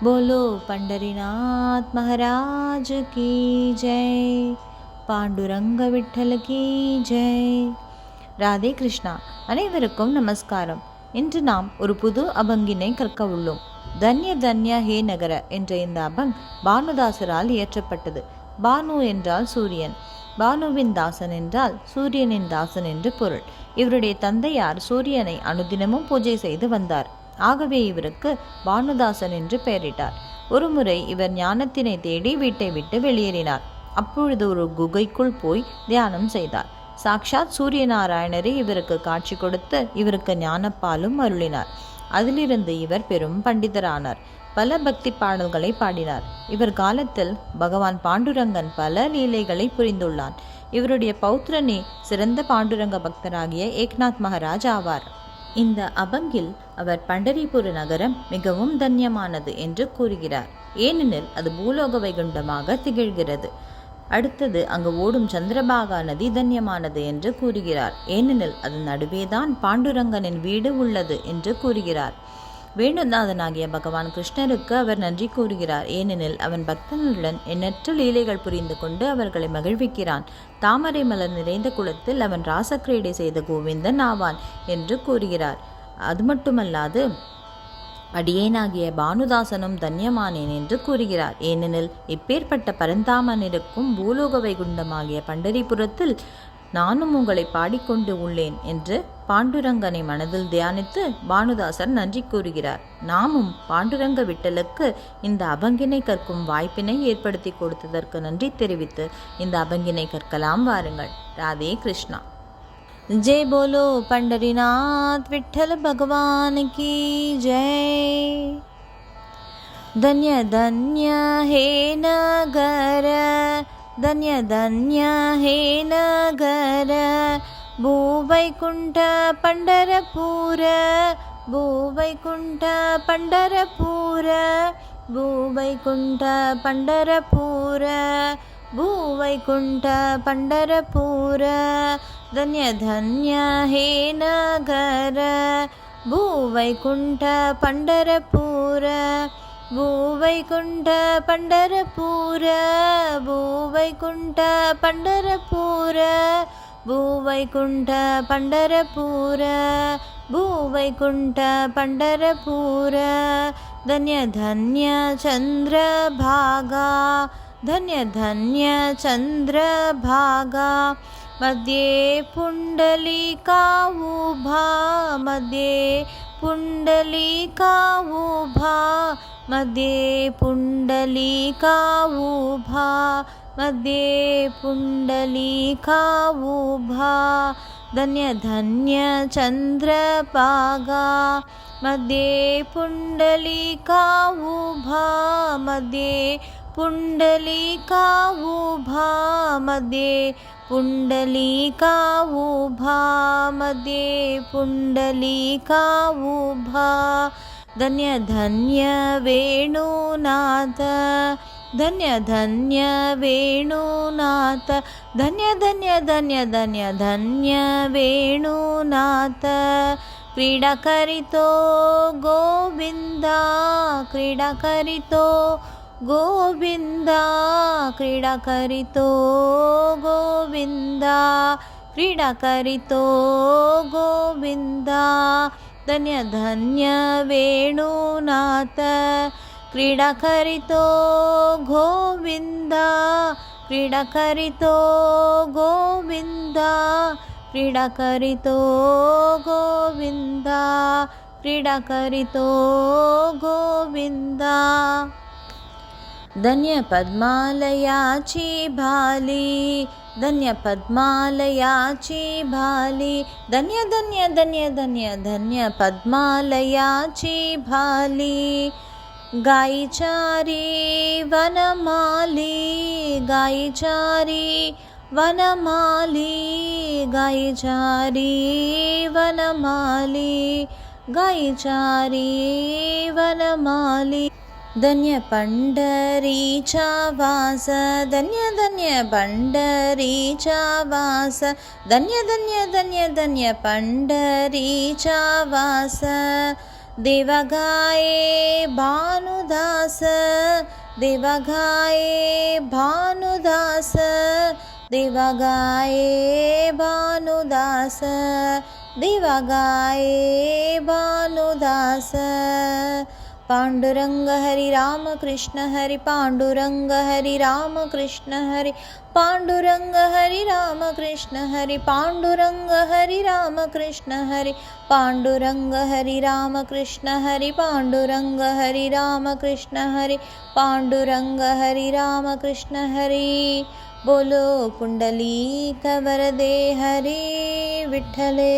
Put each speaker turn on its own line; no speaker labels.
बोलो पंढरीनाथ महाराज की जय. பாண்டுரங்க விட்டல கி ஜெய். ராதே கிருஷ்ணா. அனைவருக்கும் நமஸ்காரம். இன்று நாம் ஒரு புது அபங்கினை கற்க உள்ளோம். தன்ய தன்ய ஹே நகர என்ற இந்த அபங் பானுதாசரால் இயற்றப்பட்டது. பானு என்றால் சூரியன், பானுவின் தாசன் என்றால் சூரியனின் தாசன் என்று பொருள். இவருடைய தந்தையார் சூரியனை அனுதினமும் பூஜை செய்து வந்தார். ஆகவே இவருக்கு பானுதாசன் என்று பெயரிட்டார். ஒருமுறை இவர் ஞானத்தினை தேடி வீட்டை விட்டு வெளியேறினார். அப்பொழுது ஒரு குகைக்குள் போய் தியானம் செய்தார். சாக்ஷாத் சூரியநாராயணரே இவருக்கு காட்சி கொடுத்து இவருக்கு ஞானப்பாலும் அருளினார். அதிலிருந்து இவர் பெரும் பண்டிதரானார். பல பக்தி பாடல்களை பாடினார். இவர் காலத்தில் பகவான் பாண்டுரங்கன் பல லீலைகளை புரிந்துள்ளான். இவருடைய பௌத்திரனே சிறந்த பாண்டுரங்க பக்தராகிய ஏக்நாத் மகாராஜ் ஆவார். இந்த அபங்கில் அவர் பண்டரிபுர நகரம் மிகவும் தன்யமானது என்று கூறுகிறார். ஏனெனில் அது பூலோக வைகுண்டமாக திகழ்கிறது. அடுத்தது அங்கு ஓடும் சந்திரபாகா நதி தன்யமானது என்று கூறுகிறார். ஏனெனில் அது நடுவேதான் பாண்டுரங்கனின் வீடு உள்ளது என்று கூறுகிறார். வேணுநாதனாகிய பகவான் கிருஷ்ணருக்கு அவர் நன்றி கூறுகிறார். ஏனெனில் அவன் பக்தர்களுடன் எண்ணற்ற லீலைகள் புரிந்து கொண்டு அவர்களை மகிழ்விக்கிறான். தாமரை மலர் நிறைந்த குளத்தில் அவன் ராசக்கிரீடை செய்த கோவிந்தன் ஆவான் என்று கூறுகிறார். அது மட்டுமல்லாது அடியேனாகிய பானுதாசனும் தன்யமானேன் என்று கூறுகிறார். ஏனெனில் இப்பேற்பட்ட பரந்தாமனிருக்கும் பூலோக வைகுண்டமாகிய பண்டரிபுரத்தில் நானும் உங்களை பாடிக்கொண்டு உள்ளேன் என்று பாண்டுரங்கனை மனதில் தியானித்து பானுதாசர் நன்றி கூறுகிறார். நாமும் பாண்டுரங்க விட்டலுக்கு இந்த அபங்கினை கற்கும் வாய்ப்பினை ஏற்படுத்தி கொடுத்ததற்கு நன்றி தெரிவித்து இந்த அபங்கினை கற்கலாம் வாருங்கள். ராதே கிருஷ்ணா. जय बोलो पंढरीनाथ विठ्ठल भगवान की जय. धन्य धन्य हे नगर, धन्य धन्य हे नगर, भूवैकुंठ पंढरपूर, भूवैकुंठ पंढरपूर, भूवैकुंठ पंढरपूर, भूवैकुंठ पंढरपूर. धन्य धन्य हे नगर, भूवैकुंठ पंढरपूर, भूवैकुंठ पंढरपूर, भूवैकुंठ पंढरपूर, भूवैकुंठ पंढरपूर, भूवैकुंठ पंढरपूर. धन्य धन्य चंद्रभागा, धन्य धन्य चंद्रभागा, मध्ये पुंडलिका उभा, मध्ये पुंडलिका उभा, मध्ये पुंडलिका उभा, मध्ये पुंडलिका उभा. धन्य धन्य चंद्रभागा, मध्ये पुंडलिका उभा, मध्ये पुंडलिका उभा, मध्ये पुंडलिका उभा, मध्ये पुंडलिका उभा. धन्य धन्य वेणुनाथ, धन्य धन्य वेणुनाथ, धन्य धन्य धन्य धन्य धन्य वेणुनाथ. क्रीडा करितो गोविंदा, क्रीडा करितो गोविंदा, क्रीडा करितो गोविंदा, क्रीडा करितो गोविंदा. धन्य धन्य वेणुनाथ, क्रीडा करितो गोविंदा, क्रीडा करितो गोविंदा, क्रीडा करितो गोविंदा, क्रीडा करितो गोविंदा. धन्य पद्मालयाची भाली, धन्य पद्मालयाची भाली, धन्य धन्य धन्य धन्य धन्य पद्मालयाची भाली. गायीचारी वनमाली, गायीचारी वनमाली, गायीचारी वनमाली, गायीचारी वनमाली. धन्य पंढरीचा वास, धन्य धन्य पंढरीचा वास, धन्य धन्य धन्य धन्य पंढरीचा वास. देवा गाये भानुदास देवा गाये भानुदास देवा गाये भानुदास देवा गाये भानुदास पांडुरंग हरि राम कृष्ण हरि पांडुरंग हरि राम कृष्ण हरि पांडुरंग हरि राम कृष्ण हरि पांडुरंग हरि राम कृष्ण हरि पांडुरंग हरि राम कृष्ण हरि पांडुरंग हरि राम कृष्ण हरि पांडुरंग हरि राम कृष्ण हरि बोलो पुंडलीक वरदे हरि विठ्ठले।